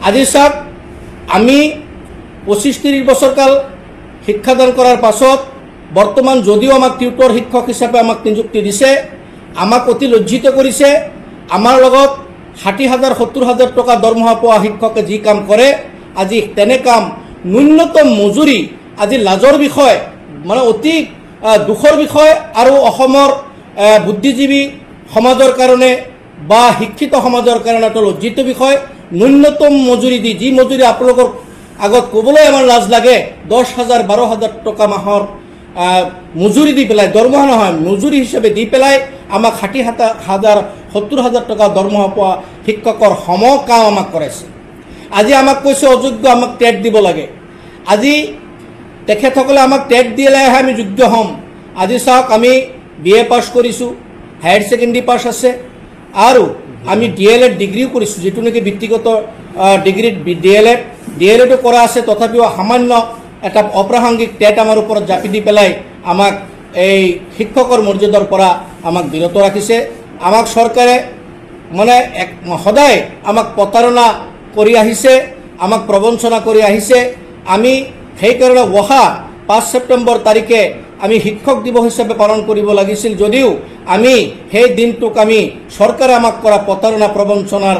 আজি চাওক আমি 25-30 বছৰকাল শিক্ষাদান কৰাৰ পাছত বৰ্তমান যদিও আমাক টিউটৰ শিক্ষক হিচাপে আমাক নিযুক্তি দিছে, আমাক অতি লজ্জিত কৰিছে। আমাৰ লগত 60,000 70,000 টকা দৰমহা পোৱা শিক্ষকে যি কাম কৰে, আজি তেনে কাম ন্যূনতম মজুৰি আজি লাজৰ বিষয়, মানে অতি দুখৰ বিষয়। আৰু অসমৰ বুদ্ধিজীৱী সমাজৰ কাৰণে বা শিক্ষিত সমাজৰ কাৰণে এটা লজ্জিত বিষয়। ন্যূনতম মজুৰি দি, যি মজুৰি আপোনালোকৰ আগত ক'বলৈ আমাৰ লাজ লাগে, 10,000 12,000 টকা মাহৰ মজুৰি দি পেলাই, দৰমহা নহয় মজুৰি হিচাপে দি পেলাই আমাক 60,000 70,000 টকা দৰমহা পোৱা শিক্ষকৰ সম কাম আমাক কৰাইছে। আজি আমাক কৈছে অযোগ্য, আমাক টেট দিব লাগে। আজি তেখেতসকলে আমাক টেট দিলেহে আমি যোগ্য হ'ম। আজি চাওক আমি BA পাছ কৰিছোঁ, হায়াৰ ছেকেণ্ডেৰী পাছ আছে, আৰু আমি DLED ডিগ্ৰীও কৰিছোঁ, যিটো নেকি ব্যক্তিগত ডিগ্ৰীত DLEDও কৰা আছে। তথাপিও সামান্য এটা অপ্ৰাসংগিক টেট আমাৰ ওপৰত জাপি দি পেলাই আমাক এই শিক্ষকৰ মৰ্যাদাৰ পৰা আমাক বিৰত ৰাখিছে। আমাক চৰকাৰে মানে সদায় আমাক প্ৰতাৰণা কৰি আহিছে, আমাক প্ৰবঞ্চনা কৰি আহিছে। আমি সেইকাৰণে অহা 5 ছেপ্টেম্বৰ তাৰিখে আমি শিক্ষক দিৱস হিচাপে পালন কৰিব লাগিছিল, যদিও আমি সেই দিনটোক আমি চৰকাৰে আমাক কৰা প্ৰতাৰণা প্ৰবঞ্চনাৰ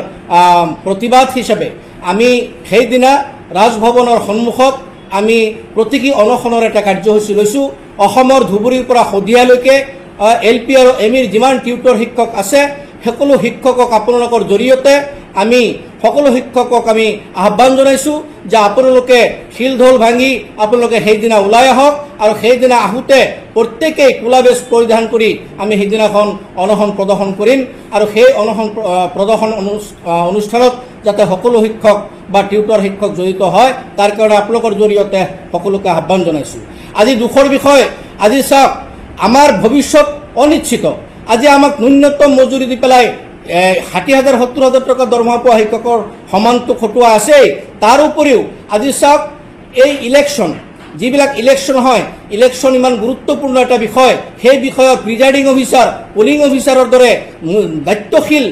প্ৰতিবাদ হিচাপে আমি সেইদিনা ৰাজভৱনৰ সন্মুখত আমি প্ৰতীকী অনশনৰ এটা কাৰ্যসূচী লৈছোঁ। অসমৰ ধুবুৰীৰ পৰা শদিয়ালৈকে LP আৰু ME যিমান টিউটৰ শিক্ষক আছে, সকলো শিক্ষকক আপোনালোকৰ জৰিয়তে আমি সকলো শিক্ষকক আমি আহ্বান জনাইছোঁ যে আপোনালোকে শিল ঢোল ভাঙি আপোনালোকে সেইদিনা ওলাই আহক, আৰু সেইদিনা আহোঁতে প্ৰত্যেকেই কোলা বেজ পৰিধান কৰি আমি সেইদিনাখন অনশন প্ৰদৰ্শন কৰিম। আৰু সেই অনশন প্ৰদৰ্শন অনুষ্ঠানত যাতে সকলো শিক্ষক বা টিউটৰ শিক্ষক জড়িত হয়, তাৰ কাৰণে আপোনালোকৰ জৰিয়তে সকলোকে আহ্বান জনাইছোঁ। আজি দুখৰ বিষয়, আজি চাওক আমাৰ ভৱিষ্যত অনিশ্চিত। আজি আমাক ন্যূনতম মজুৰি দি পেলাই 60,000 70,000 টকা দৰমহা পোৱা শিক্ষকৰ সমানটো খটুৱা আছেই। তাৰ উপৰিও আজি চাওক এই ইলেকশ্যন, যিবিলাক ইলেকশ্যন হয়, ইলেকশ্যন ইমান গুৰুত্বপূৰ্ণ এটা বিষয়, সেই বিষয়ত প্ৰিজাইডিং অফিচাৰ, পলিং অফিচাৰৰ দৰে দায়িত্বশীল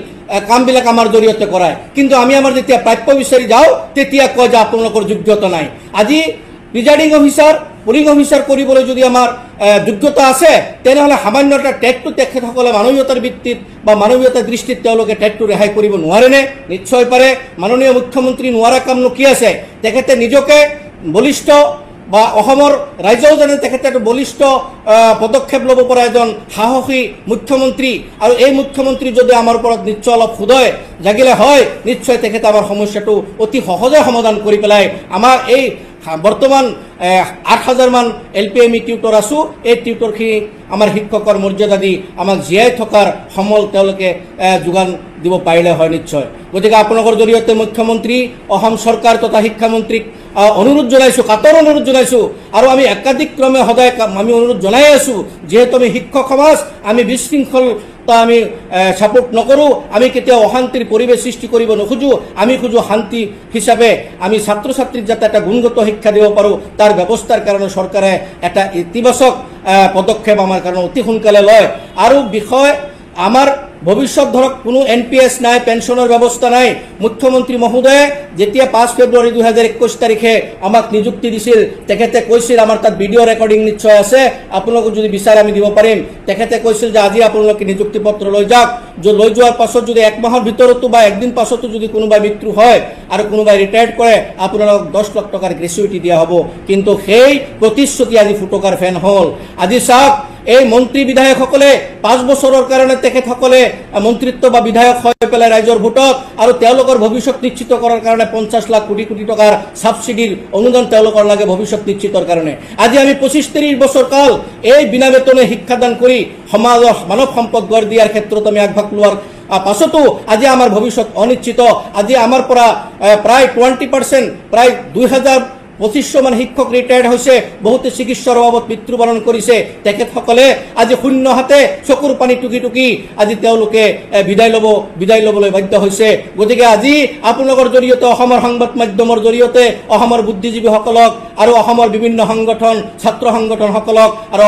কামবিলাক আমাৰ জৰিয়তে কৰায়। কিন্তু আমি আমাৰ যেতিয়া প্ৰাপ্য বিচাৰি যাওঁ, তেতিয়া কয় যে আপোনালোকৰ যোগ্যতা নাই। আজি প্ৰিজাইডিং অফিচাৰ, পলিং অফিচাৰ কৰিবলৈ যদি আমাৰ যোগ্যতা আছে, তেনেহ'লে সামান্য এটা টেটটো তেখেতসকলে মানৱীয়তাৰ ভিত্তিত বা মানৱীয়তাৰ দৃষ্টিত তেওঁলোকে টেটটো ৰেহাই কৰিব নোৱাৰেনে? নিশ্চয় পাৰে। মাননীয় মুখ্যমন্ত্ৰী নোৱাৰা কামনো কি আছে? তেখেতে নিজকে বলিষ্ঠ বা অসমৰ ৰাইজেও জানে তেখেতে এটা বলিষ্ঠ পদক্ষেপ ল'ব পৰা এজন সাহসী মুখ্যমন্ত্ৰী। আৰু এই মুখ্যমন্ত্ৰী যদি আমাৰ ওপৰত নিশ্চয় অলপ হৃদয় জাগিলে হয়, নিশ্চয় তেখেতে আমাৰ সমস্যাটো অতি সহজে সমাধান কৰি পেলাই আমাৰ এই বৰ্তমান 8,000 মান LP ME টিউটৰ আছোঁ, এই টিউটৰখিনি আমাৰ শিক্ষকৰ মৰ্যাদা দি আমাক জীয়াই থকাৰ সমল তেওঁলোকে যোগান দিব পাৰিলে হয় নিশ্চয়। গতিকে আপোনালোকৰ জৰিয়তে মুখ্যমন্ত্ৰী, অসম চৰকাৰ তথা শিক্ষামন্ত্ৰীক অনুৰোধ জনাইছোঁ, কাতৰ অনুৰোধ জনাইছোঁ। আৰু আমি একাধিক ক্ৰমে সদায় আমি অনুৰোধ জনাই আছোঁ, যিহেতু আমি শিক্ষক সমাজ, আমি বিশৃংখলতা আমি ছাপোৰ্ট নকৰোঁ, আমি কেতিয়াও অশান্তিৰ পৰিৱেশ সৃষ্টি কৰিব নোখোজোঁ। আমি খোজোঁ শান্তি হিচাপে আমি ছাত্ৰ ছাত্ৰীক যাতে এটা গুণগত শিক্ষা দিব পাৰোঁ, তাৰ ব্যৱস্থাৰ কাৰণে চৰকাৰে এটা ইতিবাচক পদক্ষেপ আমাৰ কাৰণে অতি সোনকালে লয়। আৰু বিষয় আমাৰ ভৱিষ্যত ধৰক কোনো NPS নাই, পেঞ্চনৰ ব্যৱস্থা নাই। মুখ্যমন্ত্ৰী মহোদয়ে যেতিয়া 5 ফেব্ৰুৱাৰী 2021 তাৰিখে আমাক নিযুক্তি দিছিল, তেখেতে কৈছিল, আমাৰ তাত ভিডিঅ' ৰেকৰ্ডিং নিশ্চয় আছে, আপোনালোকক যদি বিচাৰে আমি দিব পাৰিম। তেখেতে কৈছিল যে আজি আপোনালোকে নিযুক্তি পত্ৰ লৈ যাওক, লৈ যোৱাৰ পাছত যদি 1 মাহৰ ভিতৰতো বা 1 দিন পাছতো যদি কোনোবাই মৃত্যু হয় আৰু কোনোবাই ৰিটায়াৰ্ড কৰে, আপোনালোকক 10 লাখ টকাৰ গ্ৰেচুইটি দিয়া হ'ব। কিন্তু সেই প্ৰতিশ্ৰুতি আজি ফুটকাৰ ফেন হ'ল। আজি চাওক এই মন্ত্ৰী বিধায়কসকলে 5 বছৰৰ কাৰণে তেখেতসকলে মন্ত্ৰিত্ব বা বিধায়ক হৈ পেলাই ৰাইজৰ ভোটত, আৰু তেওঁলোকৰ ভৱিষ্যত নিশ্চিত কৰাৰ কাৰণে 50 লাখ কোটি কোটি টকাৰ ছাবচিডিৰ অনুদান তেওঁলোকৰ লাগে ভৱিষ্যত নিশ্চিতৰ কাৰণে। আজি আমি 25-30 বছৰ কাল এই বিনা বেতনে শিক্ষাদান কৰি সমাজৰ মানৱ সম্পদ গঢ় দিয়াৰ ক্ষেত্ৰত আমি আগভাগ লোৱাৰ পাছতো আজি আমাৰ ভৱিষ্যত অনিশ্চিত। আজি আমাৰ পৰা প্ৰায় 20%, প্ৰায় 2,2500 মান শিক্ষক ৰিটায়াৰ্ড হৈছে, বহুতে চিকিৎসাৰ অভাৱত মৃত্যুবৰণ কৰিছে। তেখেতসকলে আজি শূন্য হাতে চকুৰ পানী টুকি টুকি আজি তেওঁলোকে বিদায় ল'বলৈ বাধ্য হৈছে। গতিকে আজি আপোনালোকৰ জৰিয়তে, অসমৰ সংবাদ মাধ্যমৰ জৰিয়তে অসমৰ বুদ্ধিজীৱীসকলক আৰু অসমৰ বিভিন্ন সংগঠন, ছাত্ৰ সংগঠনসকলক আৰু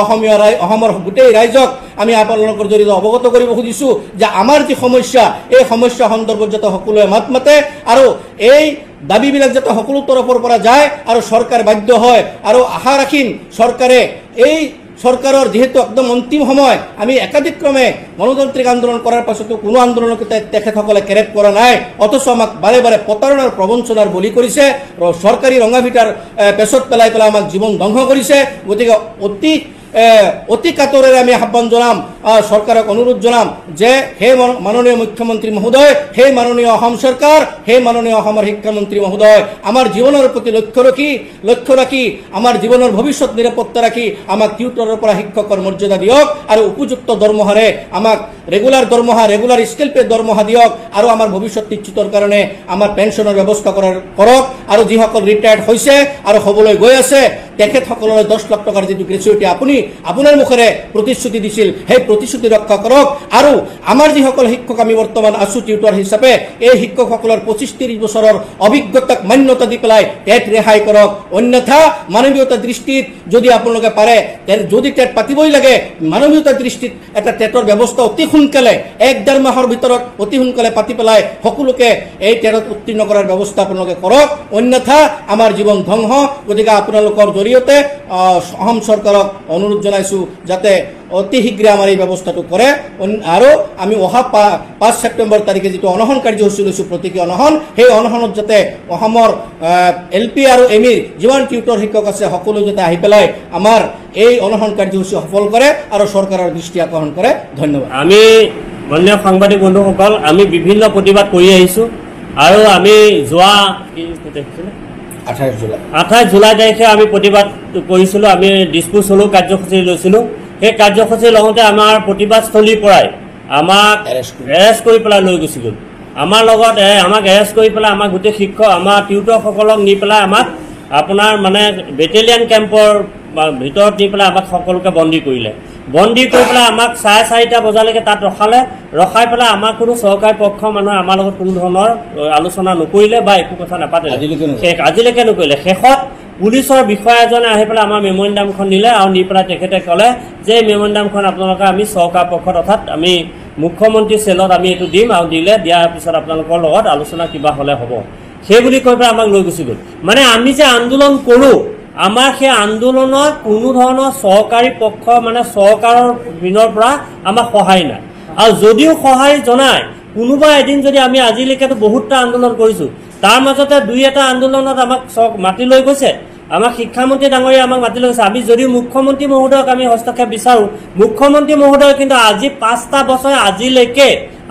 অসমৰ গোটেই ৰাইজক আমি আপোনালোকৰ জৰিয়তে অৱগত কৰিব খুজিছোঁ যে আমাৰ যি সমস্যা, এই সমস্যা সন্দৰ্ভত যাতে সকলোৱে মাত মাতে আৰু এই দাবীবিলাক যাতে সকলো তৰফৰ পৰা যায় আৰু চৰকাৰ বাধ্য হয় আৰু আশা ৰাখিম চৰকাৰে এই সৰকাৰেৰ যেহেতু একদম অন্তিম সময় আমি একাধিক্ৰমে গণতান্ত্ৰিক আন্দোলন কৰাৰ পাছতো কোনো আন্দোলনকে তেখেতসকলে কেৰেক্ট কৰা নাই অথচ আমাক বাৰে বাৰে প্ৰতাৰণাৰ প্ৰবঞ্চনাৰ বলি কৰিছে সৰকাৰি ৰঙাভিটাৰ পেছত পেলাই পেলাই আমাক জীবন ধ্বংস কৰিছে গতিকে অতি কাতৰেৰে আমি আহ্বান জনাম সৰকাৰক অনুৰোধ জনাম যে হে মাননীয় মুখ্যমন্ত্ৰী মহোদয় হে মাননীয় অসম সৰকাৰ হে মাননীয় অসমৰ শিক্ষামন্ত্ৰী মহোদয় আমাৰ জীবনেৰ প্ৰতি লক্ষ্য ৰাখি আমাৰ জীবনেৰ ভবিষ্যৎ নিৰাপত্তা ৰাখি আমাক টিউটৰেৰ পৰা শিক্ষকৰ মৰ্যাদা দিয়ক আৰ উপযুক্ত দৰমহাৰে আমাক ৰেগুলাৰ দৰমহা ৰেগুলাৰ স্কেল পে দৰমহা দিয়ক আৰ আমাৰ ভবিষ্যৎ নিশ্চিতৰ কাৰণে আমাৰ পেনশনেৰ ব্যবস্থা কৰক আৰ যিসকল ৰিটায়াৰ্ড হয়েছে আৰ হবলৈ গৈ আছে তেখেতসকললৈ 10 লাখ টকাৰ যেটো গ্ৰেচুইটি আপুনি আপোনাৰ মুখেৰে প্ৰতিশ্ৰুতি দিছিল সেই প্ৰতিশ্ৰুতি ৰক্ষা কৰক আৰু আমাৰ যিসকল শিক্ষক আমি বৰ্তমান আছো টিউটৰ হিচাপে এই শিক্ষকসকলৰ 25-30 বছৰৰ অভিজ্ঞতাক মান্যতা দি পেলাই টেট ৰেহাই কৰক অন্যথা মানৱীয়তা দৃষ্টিত যদি আপোনালোকে পাৰে যদি টেট পাতিবই লাগে মানৱীয়তা দৃষ্টিত এটা টেটৰ ব্যৱস্থা অতি সোনকালে 1-1.5 মাহৰ ভিতৰত অতি সোনকালে পাতি পেলাই সকলোকে এই টেটত উত্তীৰ্ণ কৰাৰ ব্যৱস্থা আপোনালোকে কৰক অন্যথা আমাৰ জীৱন ধ্বংস গতিকে আপোনালোকৰ জৰিয়তে অসম চৰকাৰক অনুৰোধ জনাইছো যাতে অতি শীঘ্ৰে আমাৰ এই ব্যৱস্থাটো কৰে আৰু আমি অহা 5 ছেপ্টেম্বৰ তাৰিখে যেটো অনশন কাৰ্যসূচী লৈছো প্ৰতীকী অনশন সেই অনশনত যাতে অসমৰ এলপি আৰু এমিৰ যিমান টিউটৰ শিক্ষক আছে সকলো যাতে আহি পেলাই আমাৰ এই অনশন কাৰ্যসূচী সফল কৰে আৰু চৰকাৰৰ দৃষ্টি আকৰ্ষণ কৰে ধন্যবাদ আমি মাননীয় সাংবাদিক বন্ধুসকল আমি বিভিন্ন প্ৰতিবাদ কৰি আহিছো আৰু আমি যোৱা 28 জুলাই তাৰিখে আমি প্ৰতিবাদ কৰিছিলোঁ আমি ডিছপুট হলো কাৰ্যসূচী লৈছিলোঁ সেই কাৰ্যসূচী লওঁতে আমাৰ প্ৰতিবাদস্থলীৰ পৰাই আমাক এৰেষ্ট কৰি পেলাই লৈ গৈছিল আমাৰ লগত আমাক এৰেষ্ট কৰি পেলাই আমাক গোটেই শিক্ষক আমাৰ টিউটৰসকলক নি পেলাই আমাক আপোনাৰ মানে বেটেলিয়ান কেম্পৰ ভিতৰত নি পেলাই আমাক সকলোকে বন্দী কৰিলে বন্দী কৰি পেলাই আমাক 4:30 বজালৈকে তাত ৰখাই পেলাই আমাৰ কোনো চৰকাৰী পক্ষ মানুহে আমাৰ লগত কোনো ধৰণৰ আলোচনা নকৰিলে বা একো কথা নাপাতিলে আজিলৈকে নকৰিলে শেষত পুলিচৰ বিষয়া এজনে আহি পেলাই আমাৰ মেমৰেণ্ডামখন নিলে আৰু নি পেলাই তেখেতে ক'লে যে মেমৰেণ্ডামখন আপোনালোকে আমি চৰকাৰ পক্ষত অৰ্থাৎ আমি মুখ্যমন্ত্ৰী চেলত আমি এইটো দিম আৰু দিয়াৰ পিছত আপোনালোকৰ লগত আলোচনা কিবা হ'লে হ'ব সেই বুলি কৈ পেলাই আমাক লৈ গুচি গ'ল মানে আমি যে আন্দোলন কৰোঁ আমাৰ সেই আন্দোলনত কোনো ধৰণৰ চৰকাৰী পক্ষ মানে চৰকাৰৰ পিনৰ পৰা আমাক সহায় নাই আৰু যদিও সহায় জনায় কোনোবা এদিন যদি আমি আজিলৈকেতো বহুতটা আন্দোলন কৰিছোঁ তাৰ মাজতে 2-এটা আন্দোলনত আমাক মাতি লৈ গৈছে আমাক শিক্ষামন্ত্ৰী ডাঙৰীয়া আমাক মাতি লৈ গৈছে আমি যদিও মুখ্যমন্ত্ৰী মহোদয়ক আমি হস্তক্ষেপ বিচাৰোঁ মুখ্যমন্ত্ৰী মহোদয় কিন্তু আজি 5টা বছৰ আজিলৈকে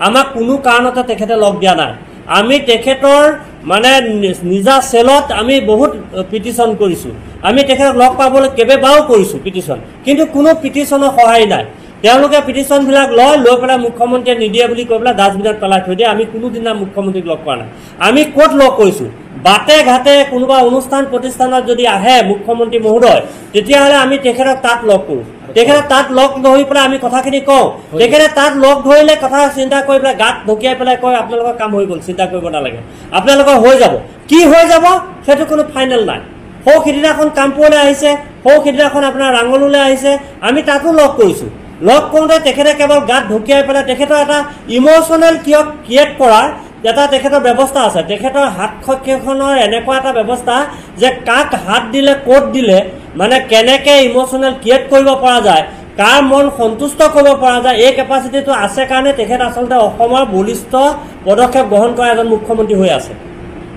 আমাক কোনো কাৰণতে তেখেতে লগ দিয়া নাই আমি তেখেতৰ মানে নিজা সেলত আমি বহুত পিটিশন কৰিছোঁ আমি তেখেতক লগ পাবলৈ কেবেবাও কৰিছোঁ পিটিশন কিন্তু কোনো পিটিশনৰ সহায় নাই তেওঁলোকে পিটিশনবিলাক লৈ পেলাই মুখ্যমন্ত্ৰীয়ে নিদিয়ে বুলি কৈ পেলাই ডাষ্টবিনত পেলাই থৈ দিয়ে আমি কোনোদিনা মুখ্যমন্ত্ৰীক লগ কৰা নাই আমি ক'ত লগ কৰিছোঁ বাটে ঘাটে কোনোবা অনুষ্ঠান প্ৰতিষ্ঠানত যদি আহে মুখ্যমন্ত্ৰী মহোদয় তেতিয়াহ'লে আমি তেখেতক তাত লগ কৰোঁ তেখেতে তাত লগ ধৰি পেলাই আমি কথাখিনি কওঁ তেখেতে তাত লগ ধৰিলে কথা চিন্তা কৰি পেলাই গাত ঢকিয়াই পেলাই কয় আপোনালোকৰ কাম হৈ গ'ল চিন্তা কৰিব নালাগে আপোনালোকৰ হৈ যাব কি হৈ যাব সেইটো কোনো ফাইনেল নাই সৌ সিদিনাখন কামপুৰলৈ আহিছে সৌ সিদিনাখন আপোনাৰ ৰাঙলুলৈ আহিছে আমি তাতো লগ কৰিছোঁ লগ কৰোঁতে তেখেতে কেৱল গাত ঢকিয়াই পেলাই তেখেতৰ এটা ইম'চনেল ক্ৰিয়েট কৰাৰ এটা তেখেতৰ ব্যৱস্থা আছে তেখেতৰ হাতখনৰ এনেকুৱা এটা ব্যৱস্থা যে কাক হাত দিলে ক'ত দিলে মানে কেনেকৈ ইম'চনেল ক্ৰিয়েট কৰিব পৰা যায় কাৰ মন সন্তুষ্ট কৰিব পৰা যায় এই কেপাচিটিটো আছে কাৰণে তেখেত আচলতে অসমৰ বলিষ্ঠ পদক্ষেপ গ্ৰহণ কৰা এজন মুখ্যমন্ত্ৰী হৈ আছে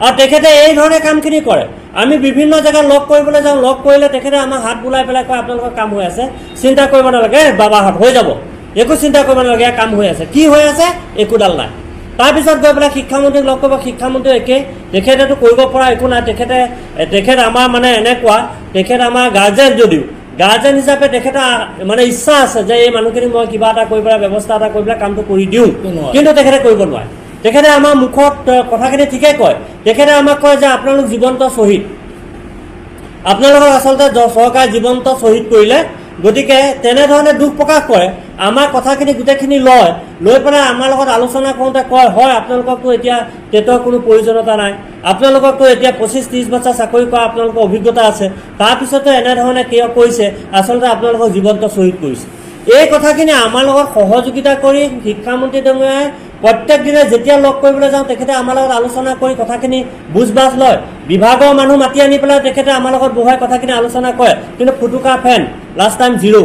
আৰু তেখেতে এই ধৰণে কামখিনি কৰে আমি বিভিন্ন জেগাত লগ কৰিবলৈ যাওঁ লগ কৰিলে তেখেতে আমাক হাত বুলাই পেলাই কয় আপোনালোকৰ কাম হৈ আছে চিন্তা কৰিব নালাগে বাবাহঁত হৈ যাব একো চিন্তা কৰিব নালাগে কাম হৈ আছে কি হৈ আছে একোডাল নাই তাৰপিছত গৈ পেলাই শিক্ষামন্ত্ৰীক লগ কৰিব শিক্ষামন্ত্ৰী একে তেখেতেতো কৰিব পৰা একো নাই তেখেত আমাৰ মানে এনেকুৱা তেখেত আমাৰ গাৰ্জেন যদিও গাৰ্জেন হিচাপে তেখেতৰ মানে ইচ্ছা আছে যে এই মানুহখিনি মই কিবা এটা কৰি পেলাই ব্যৱস্থা এটা কৰি পেলাই কামটো কৰি দিওঁ কিন্তু তেখেতে কৰিব নোৱাৰে তেখেতে আমাৰ মুখত কথাখিনি ঠিকে কয় তেখেতে আমাক কয় যে আপোনালোক জীৱন্ত শ্বহীদ আপোনালোকক আচলতে চৰকাৰে জীৱন্ত শ্বহীদ কৰিলে গতিকে তেনেধৰণে দুখ প্ৰকাশ কৰে আমাৰ কথাখিনি গোটেইখিনি লৈ পেলাই আমাৰ লগত আলোচনা কৰোঁতে কয় হয় আপোনালোককতো এতিয়া টেটৰ কোনো প্ৰয়োজনীয়তা নাই আপোনালোককতো এতিয়া 25-30 বছৰ চাকৰি কৰা আপোনালোকৰ অভিজ্ঞতা আছে তাৰপিছতো এনেধৰণে কিয় কৰিছে আচলতে আপোনালোকক জীৱন্ত শ্বহীদ কৰিছে এই কথাখিনি আমাৰ লগত সহযোগিতা কৰি শিক্ষামন্ত্ৰী ডাঙৰীয়াই প্ৰত্যেক দিনে যেতিয়া লগ কৰিবলৈ যাওঁ তেখেতে আমাৰ লগত আলোচনা কৰি কথাখিনি বুজ বাজ লয় বিভাগৰ মানুহ মাতি আনি পেলাই তেখেতে আমাৰ লগত বহাই কথাখিনি আলোচনা কৰে কিন্তু ফুটুকা ফেন লাষ্ট টাইম 0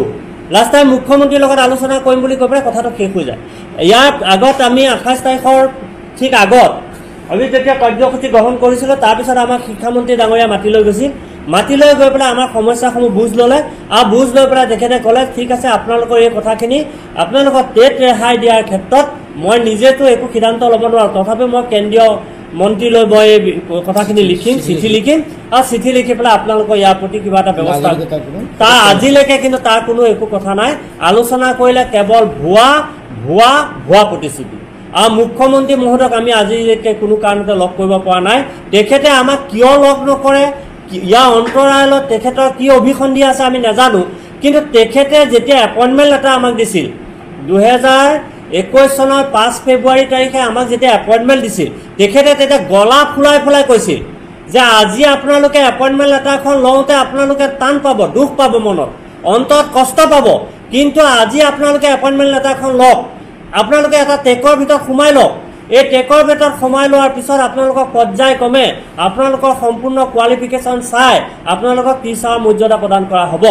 লাষ্ট টাইম মুখ্যমন্ত্ৰীৰ লগত আলোচনা কৰিম বুলি কৈ পেলাই কথাটো শেষ হৈ যায় ইয়াৰ আগত আমি 28 তাৰিখৰ ঠিক আগত আমি যেতিয়া কাৰ্যসূচী গ্ৰহণ কৰিছিলোঁ তাৰপিছত আমাক শিক্ষামন্ত্ৰী ডাঙৰীয়া মাতি লৈ গৈছিল মাতি লৈ গৈ পেলাই আমাৰ সমস্যাসমূহ বুজ ল'লে আৰু বুজ লৈ পেলাই তেখেতে ক'লে ঠিক আছে আপোনালোকৰ এই কথাখিনি আপোনালোকৰ টেট ৰেহাই দিয়াৰ ক্ষেত্ৰত মই নিজেতো একো সিদ্ধান্ত ল'ব নোৱাৰোঁ তথাপিও মই কেন্দ্ৰীয় মন্ত্ৰীলৈ মই কথাখিনি লিখিম চিঠি লিখিম আৰু চিঠি লিখি পেলাই আপোনালোকৰ ইয়াৰ প্ৰতি কিবা এটা ব্যৱস্থা তাৰ আজিলৈকে কিন্তু তাৰ কোনো একো কথা নাই আলোচনা কৰিলে কেৱল ভুৱা প্ৰতিশ্ৰুতি আৰু মুখ্যমন্ত্ৰী মহোদয়ক আমি আজিলৈকে কোনো কাৰণতে লগ কৰিব পৰা নাই তেখেতে আমাক কিয় লগ নকৰে ইয়াৰ অন্তৰালত তেখেতৰ কি অভিসন্ধি আছে আমি নাজানো কিন্তু তেখেতে যেতিয়া এপইণ্টমেণ্ট লেটাৰ আমাক দিছিল 2021 চনৰ 5 ফেব্ৰুৱাৰী তাৰিখে আমাক যেতিয়া এপইণ্টমেণ্ট দিছিল তেখেতে তেতিয়া গলা ফুলাই কৈছিল যে আজি আপোনালোকে এপইণ্টমেণ্ট লেটাৰখন লওঁতে আপোনালোকে টান পাব দুখ পাব মনত অন্তত কষ্ট পাব কিন্তু আজি আপোনালোকে এপইণ্টমেণ্ট লেটাৰখন লওক আপোনালোকে এটা টেকৰ ভিতৰত সোমাই লওক এই টেকৰ ভিতৰত সোমাই লোৱাৰ পিছত আপোনালোকক পৰ্যায়ক্ৰমে আপোনালোকৰ সম্পূৰ্ণ কোৱালিফিকেশ্যন চাই আপোনালোকক টিচাৰৰ মৰ্যাদা প্ৰদান কৰা হ'ব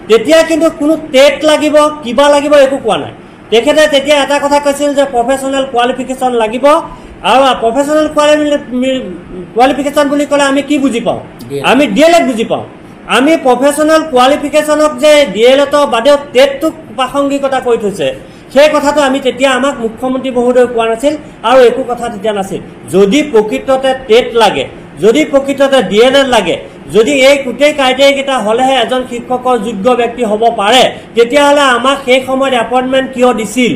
তেতিয়া কিন্তু কোনো টেট লাগিব কিবা লাগিব একো কোৱা নাই তেখেতে তেতিয়া এটা কথা কৈছিল যে প্ৰফেচনেল কোৱালিফিকেশ্যন লাগিব আৰু প্ৰফেচনেল কোৱালিফিকেশ্যন বুলি ক'লে আমি কি বুজি পাওঁ আমি ডিএলএড বুজি পাওঁ আমি প্ৰফেচনেল কোৱালিফিকেশ্যনক যে ডিএলএডৰ বাদেও টেটটোক প্ৰাসংগিকতা কৰি থৈছে সেই কথাটো আমি তেতিয়া আমাক মুখ্যমন্ত্ৰী মহোদয়ে কোৱা নাছিল আৰু একো কথা তেতিয়া নাছিল যদি প্ৰকৃততে টেট লাগে যদি প্ৰকৃততে ডিএলএড লাগে যদি এই গোটেই ক্ৰাইটেৰিয়াকেইটা হ'লেহে এজন শিক্ষকৰ যোগ্য ব্যক্তি হ'ব পাৰে তেতিয়াহ'লে আমাক সেই সময়ত এপইণ্টমেণ্ট কিয় দিছিল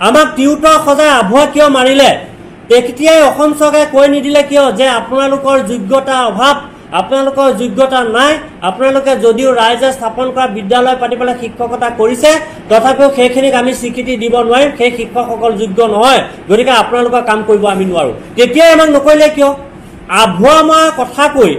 আমাক টিউটৰ সজাই আভুৱা কিয় মাৰিলে তেতিয়াই অসম চৰকাৰে কৈ নিদিলে কিয় যে আপোনালোকৰ যোগ্যতা অভাৱ আপোনালোকৰ যোগ্যতা নাই আপোনালোকে যদিও ৰাইজে স্থাপন কৰা বিদ্যালয় পাতি পেলাই শিক্ষকতা কৰিছে তথাপিও সেইখিনিক আমি স্বীকৃতি দিব নোৱাৰিম সেই শিক্ষকসকল যোগ্য নহয় গতিকে আপোনালোকৰ কাম কৰিব আমি নোৱাৰোঁ তেতিয়াই আমাক নকৰিলে কিয় আভুৱা মৰা কথা কৈ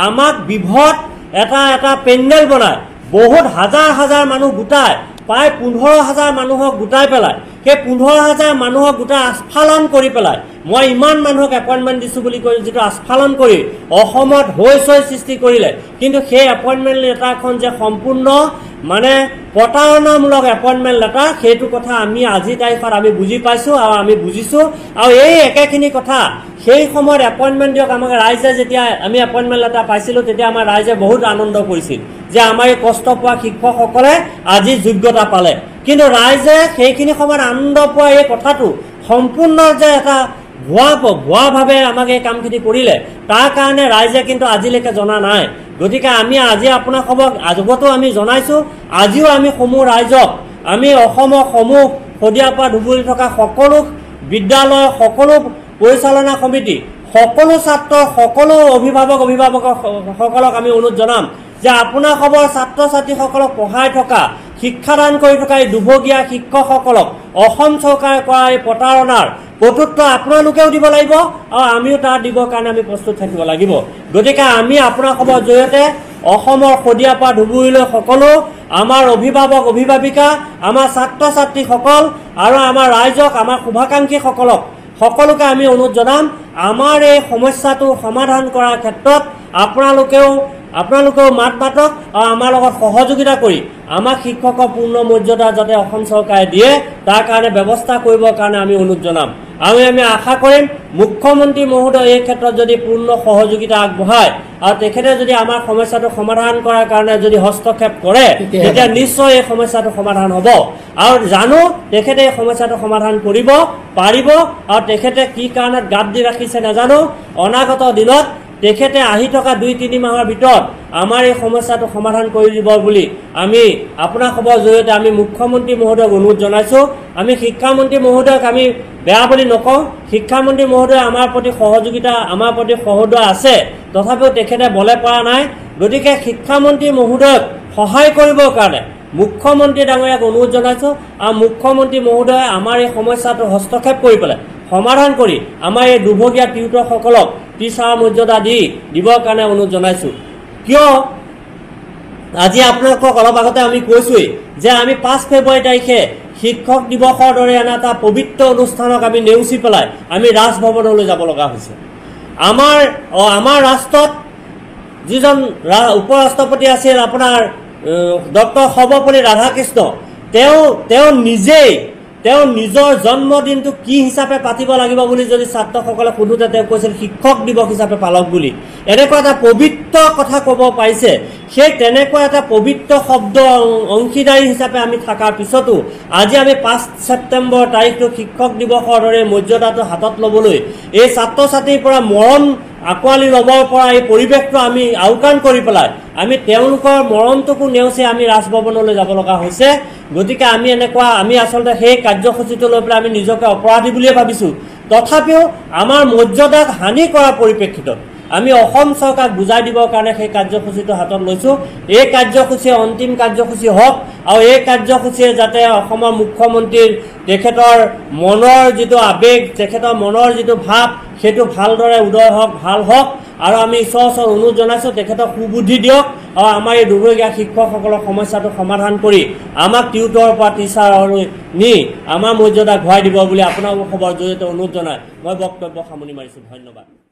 আমাক বিভৎ এটা পেণ্ডেল বনায় বহুত হাজাৰ মানুহ গোটাই প্ৰায় 15,000 মানুহক গোটাই পেলাই সেই 15,000 মানুহক গোটাই আস্ফালন কৰি পেলাই মই ইমান মানুহক এপইণ্টমেণ্ট দিছোঁ বুলি কৈ যিটো আস্ফালন কৰি অসমত হৈচৈ সৃষ্টি কৰিলে কিন্তু সেই এপইণ্টমেণ্ট লেটাৰখন যে সম্পূৰ্ণ মানে প্ৰতাৰণামূলক এপইণ্টমেণ্ট লেটাৰ সেইটো কথা আমি আজি তাৰিখত আমি বুজি পাইছোঁ আৰু আমি বুজিছোঁ আৰু এই একেখিনি কথা সেই সময়ত এপইণ্টমেণ্ট দিয়ক আমাক ৰাইজে যেতিয়া আমি এপইণ্টমেণ্ট লেটাৰ পাইছিলোঁ তেতিয়া আমাৰ ৰাইজে বহুত আনন্দ কৰিছিল যে আমাৰ এই কষ্ট পোৱা শিক্ষকসকলে আজি যোগ্যতা পালে কিন্তু ৰাইজে সেইখিনি সময়ত আনন্দ পোৱা এই কথাটো সম্পূৰ্ণ যে এটা ভুৱাভাৱে আমাক এই কামখিনি কৰিলে তাৰ কাৰণে ৰাইজে কিন্তু আজিলৈকে জনা নাই গতিকে আমি আজি আপোনালোকক আগতো আমি জনাইছোঁ আজিও আমি সমূহ ৰাইজক আমি অসমৰ সমূহ শদিয়াৰ পৰা ধুবুৰী থকা সকলো বিদ্যালয় সকলো পৰিচালনা সমিতি সকলো ছাত্ৰ সকলো অভিভাৱকসকলক আমি অনুৰোধ জনাম যে আপোনাৰ খবৰ ছাত্ৰ ছাত্ৰীসকলক পঢ়াই থকা শিক্ষাদান কৰি থকা এই দুভগীয়া শিক্ষকসকলক অসম চৰকাৰে কৰা এই প্ৰতাৰণাৰ প্ৰত্যুত্তৰ আপোনালোকেও দিব লাগিব আৰু আমিও তাৰ দিবৰ কাৰণে আমি প্ৰস্তুত থাকিব লাগিব গতিকে আমি আপোনাৰ খবৰ জৰিয়তে অসমৰ শদিয়াৰ পৰা ধুবুৰীলৈ সকলো আমাৰ অভিভাৱক অভিভাৱিকা আমাৰ ছাত্ৰ ছাত্ৰীসকল আৰু আমাৰ ৰাইজক আমাৰ শুভাকাংক্ষীসকলক সকলোকে আমি অনুৰোধ জনাম আমাৰ এই সমস্যাটো সমাধান কৰাৰ ক্ষেত্ৰত আপোনালোকেও মাত মাতক আৰু আমাৰ লগত সহযোগিতা কৰি আমাক শিক্ষকৰ পূৰ্ণ মৰ্যাদা যাতে অসম চৰকাৰে দিয়ে তাৰ কাৰণে ব্যৱস্থা কৰিবৰ কাৰণে আমি অনুৰোধ জনাম আমি আশা কৰিম মুখ্যমন্ত্ৰী মহোদয় এই ক্ষেত্ৰত যদি পূৰ্ণ সহযোগিতা আগবঢ়ায় আৰু তেখেতে যদি আমাৰ সমস্যাটো সমাধান কৰাৰ কাৰণে যদি হস্তক্ষেপ কৰে তেতিয়া নিশ্চয় এই সমস্যাটো সমাধান হ'ব আৰু জানো তেখেতে এই সমস্যাটো সমাধান কৰিব পাৰিব আৰু তেখেতে কি কাৰণত গাত দি ৰাখিছে নাজানো অনাগত দিনত তেখেতে আহি থকা 2-3 মাহৰ ভিতৰত আমাৰ এই সমস্যাটো সমাধান কৰি দিব বুলি আমি আপোনাৰ খবৰ জৰিয়তে আমি মুখ্যমন্ত্ৰী মহোদয়ক অনুৰোধ জনাইছোঁ আমি শিক্ষামন্ত্ৰী মহোদয়ক আমি বেয়া বুলি নকওঁ শিক্ষামন্ত্ৰী মহোদয় আমাৰ প্ৰতি সহযোগিতা আমাৰ প্ৰতি সহযোগ আছে তথাপিও তেখেতে বলে পৰা নাই গতিকে শিক্ষামন্ত্ৰী মহোদয়ক সহায় কৰিবৰ কাৰণে মুখ্যমন্ত্ৰী ডাঙৰীয়াক অনুৰোধ জনাইছোঁ আৰু মুখ্যমন্ত্ৰী মহোদয়ে আমাৰ এই সমস্যাটো হস্তক্ষেপ কৰি পেলাই সমাধান কৰি আমাৰ এই দুভগীয়া টিউটৰসকলক টিচাৰৰ মৰ্যাদা দিবৰ কাৰণে অনুৰোধ জনাইছোঁ কিয় আজি আপোনালোকক অলপ আগতে আমি কৈছোঁৱেই যে আমি 5 ফেব্ৰুৱাৰী তাৰিখে শিক্ষক দিৱসৰ দৰে এনে এটা পবিত্ৰ অনুষ্ঠানক আমি নেওচি পেলাই আমি ৰাজভৱনলৈ যাব লগা হৈছে। আমাৰ ৰাষ্ট্ৰত যিজন উপ ৰাষ্ট্ৰপতি আছিল আপোনাৰ ডক্টৰ সৰ্বপল্লী ৰাধাকৃষ্ণ, তেওঁ নিজেই তেওঁ নিজৰ জন্মদিনটো কি হিচাপে পাতিব লাগিব বুলি যদি ছাত্ৰসকলে সোধোতে তেওঁ কৈছিল শিক্ষক দিৱস হিচাপে পালক বুলি। এনেকুৱা এটা পবিত্ৰ কথা ক'ব পাৰিছে। সেই তেনেকুৱা এটা পবিত্ৰ শব্দ অংশীদাৰী হিচাপে আমি থকাৰ পিছতো আজি আমি 5 ছেপ্টেম্বৰ তাৰিখটো শিক্ষক দিৱসৰ দৰে মৰ্যাদাটো হাতত ল'বলৈ এই ছাত্ৰ ছাত্ৰীৰ পৰা মৰম আঁকোৱালি ল'বৰ পৰা এই পৰিৱেশটো আমি আওকাণ কৰি পেলাই আমি তেওঁলোকৰ মৰমটোকো নেওচি আমি ৰাজভৱনলৈ যাব লগা হৈছে। গতিকে আমি আচলতে সেই কাৰ্যসূচীটো লৈ পেলাই আমি নিজকে অপৰাধী বুলিয়ে ভাবিছোঁ। তথাপিও আমাৰ মৰ্যাদাক হানি কৰাৰ পৰিপ্ৰেক্ষিতত আমি অসম চৰকাৰক বুজাই দিবৰ কাৰণে সেই কাৰ্যসূচীটো হাতত লৈছোঁ। এই কাৰ্যসূচীয়ে অন্তিম কাৰ্যসূচী হওক আৰু এই কাৰ্যসূচীয়ে যাতে অসমৰ মুখ্যমন্ত্ৰীৰ তেখেতৰ মনৰ যিটো আৱেগ, তেখেতৰ মনৰ যিটো ভাৱ সেইটো ভালদৰে উদয় হওক, ভাল হওক। আৰু আমি ঈশ্বৰৰ ওচৰত অনুৰোধ জনাইছোঁ তেখেতক সুবুদ্ধি দিয়ক আৰু আমাৰ এই দুৰ্ভগীয়া শিক্ষকসকলৰ সমস্যাটো সমাধান কৰি আমাক টিউটৰৰ পৰা টিচাৰলৈ নি আমাৰ মৰ্যাদা ঘূৰাই দিব বুলি আপোনালোকৰ খবৰ জৰিয়তে অনুৰোধ জনাই মই বক্তব্য সামৰণি মাৰিছোঁ। ধন্যবাদ।